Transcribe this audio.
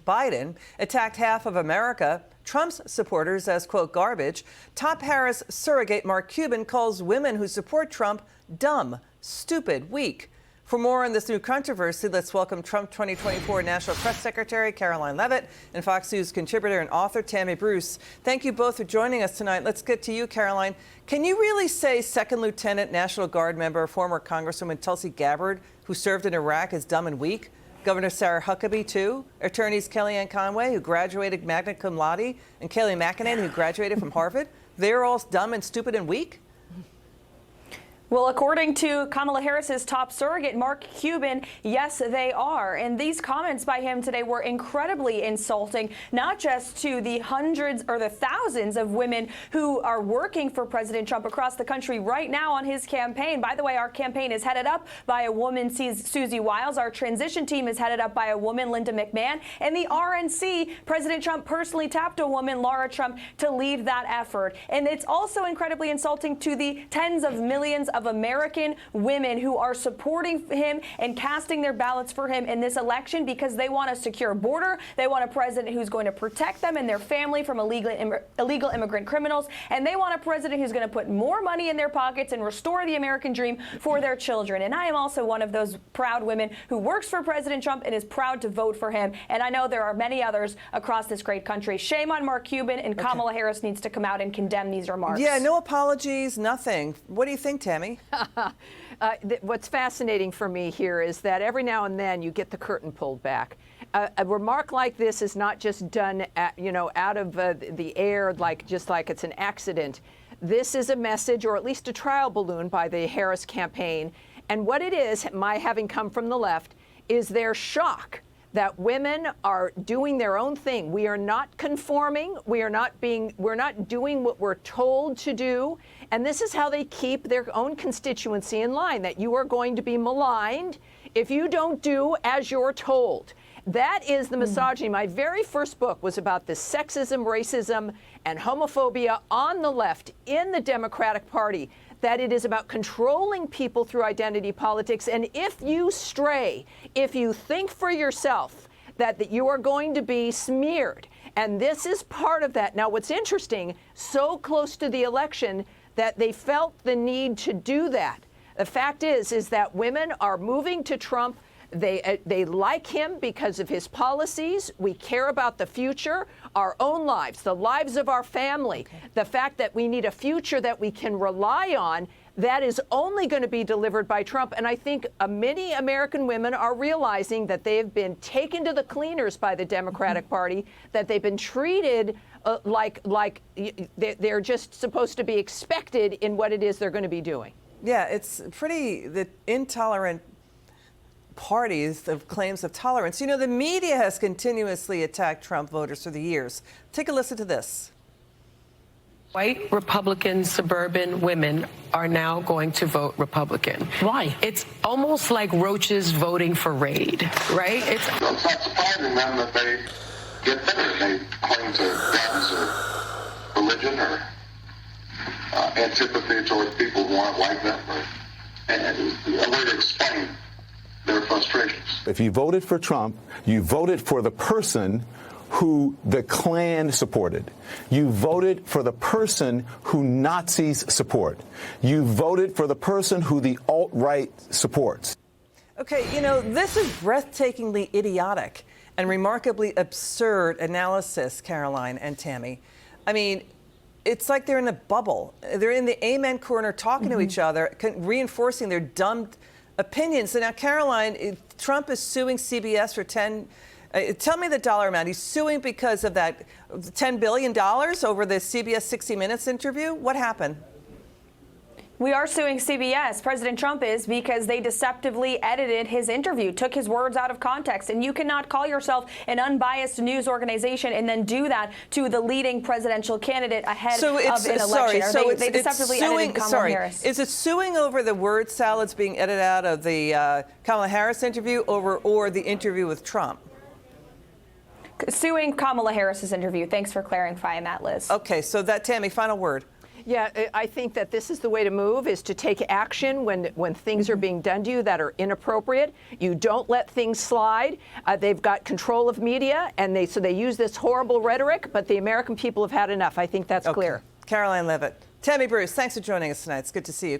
Biden attacked half of America, Trump's supporters, as, quote, garbage. Top Harris surrogate Mark Cuban calls women who support Trump dumb, stupid, weak. For more on this new controversy, let's welcome Trump 2024 National Press Secretary Karoline Leavitt and Fox News contributor and author Tammy Bruce. Thank you both for joining us tonight. Let's get to you, Karoline. Can you really say Second Lieutenant National Guard member, former Congresswoman Tulsi Gabbard, who served in Iraq, is dumb and weak? Governor Sarah Huckabee, too. Attorneys Kellyanne Conway, who graduated magna cum laude, and Kayleigh McEnany, who graduated from Harvard. They're all dumb and stupid and weak? Well, according to Kamala Harris's top surrogate, Mark Cuban, yes, they are. And these comments by him today were incredibly insulting, not just to the hundreds or the thousands of women who are working for President Trump across the country right now on his campaign. By the way, our campaign is headed up by a woman, Susie Wiles. Our transition team is headed up by a woman, Linda McMahon. And the RNC, President Trump personally tapped a woman, Laura Trump, to lead that effort. And it's also incredibly insulting to the tens of millions of American women who are supporting him and casting their ballots for him in this election because they want a secure border. They want a president who's going to protect them and their family from illegal immigrant criminals. And they want a president who's going to put more money in their pockets and restore the American dream for their children. And I am also one of those proud women who works for President Trump and is proud to vote for him. And I know there are many others across this great country. Shame on Mark Cuban, and Kamala Harris needs to come out and condemn these remarks. Yeah, no apologies, nothing. What do you think, Tammy? What's fascinating for me here is that every now and then you get the curtain pulled back. A remark like this is not just done, out of the air, just like it's an accident. This is a message, or at least a trial balloon, by the Harris campaign. And what it is, my having come from the left, is their shock that women are doing their own thing. We are not conforming. We're not doing what we're told to do. And this is how they keep their own constituency in line, that you are going to be maligned if you don't do as you're told. That is the misogyny. My very first book was about the sexism, racism, and homophobia on the left in the Democratic Party, that it is about controlling people through identity politics. And if you stray, if you think for yourself that you are going to be smeared, and this is part of that. Now, what's interesting, so close to the election that they felt the need to do that. The fact is that women are moving to Trump. They like him because of his policies. We care about the future, our own lives, the lives of our family. The fact that we need a future that we can rely on, that is only going to be delivered by Trump. And I think many American women are realizing that they have been taken to the cleaners by the Democratic Party, that they've been treated like they're just supposed to be expected in what it is they're going to be doing. Yeah, it's the intolerant parties of claims of tolerance. You know, the media has continuously attacked Trump voters through the years. Take a listen to this. White Republican suburban women are now going to vote Republican. Why? It's almost like roaches voting for Raid, right? It's not surprising then that they get better. They claim to guns or religion or antipathy towards people who aren't like them, and a way to explain their frustrations. If you voted for Trump, you voted for the person who the Klan supported. You voted for the person who Nazis support. You voted for the person who the alt-right supports. Okay, this is breathtakingly idiotic and remarkably absurd analysis, Karoline and Tammy. I mean, it's like they're in a bubble. They're in the amen corner talking to each other, reinforcing their dumb opinions. So now, Karoline, Trump is suing CBS for tell me the dollar amount. He's suing because of that $10 billion over the CBS 60 Minutes interview. What happened? We are suing CBS. President Trump is, because they deceptively edited his interview, took his words out of context. And you cannot call yourself an unbiased news organization and then do that to the leading presidential candidate ahead of an election. They deceptively edited Kamala Harris. Is it suing over the word salads being edited out of the Kamala Harris interview or the interview with Trump? Suing Kamala Harris's interview. Thanks for clarifying that, Liz. Okay, so Tammy, final word. Yeah, I think that this is the way to move, is to take action when things are being done to you that are inappropriate. You don't let things slide. They've got control of media, and they use this horrible rhetoric, but the American people have had enough. I think that's clear. Karoline Leavitt. Tammy Bruce, thanks for joining us tonight. It's good to see you.